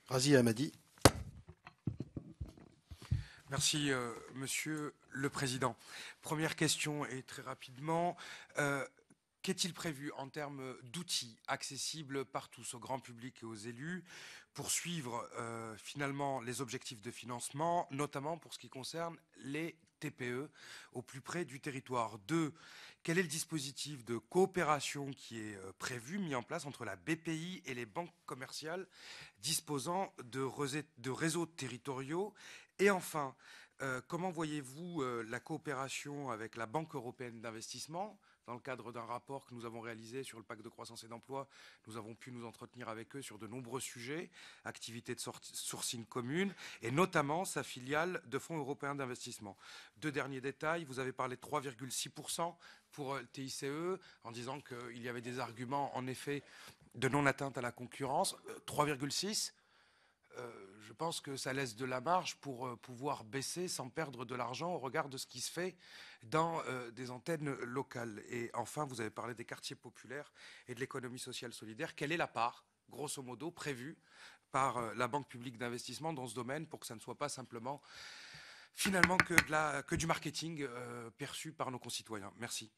Razi Hamadi. Merci, Monsieur le Président. Première question et très rapidement, qu'est-il prévu en termes d'outils accessibles par tous, au grand public et aux élus, pour suivre finalement les objectifs de financement, notamment pour ce qui concerne les TPE au plus près du territoire? Deux, quel est le dispositif de coopération qui est prévu, mis en place entre la BPI et les banques commerciales disposant de réseaux territoriaux? Et enfin, comment voyez-vous la coopération avec la Banque européenne d'investissement? Dans le cadre d'un rapport que nous avons réalisé sur le pacte de croissance et d'emploi, nous avons pu nous entretenir avec eux sur de nombreux sujets, activités de sourcing commune, et notamment sa filiale de fonds européens d'investissement. Deux derniers détails, vous avez parlé de 3,6% pour le TICE, en disant qu'il y avait des arguments, en effet, de non-atteinte à la concurrence. 3,6%, je pense que ça laisse de la marge pour pouvoir baisser sans perdre de l'argent au regard de ce qui se fait dans des antennes locales. Et enfin, vous avez parlé des quartiers populaires et de l'économie sociale solidaire. Quelle est la part, grosso modo, prévue par la Banque publique d'investissement dans ce domaine pour que ça ne soit pas simplement, finalement, que du marketing perçu par nos concitoyens? Merci.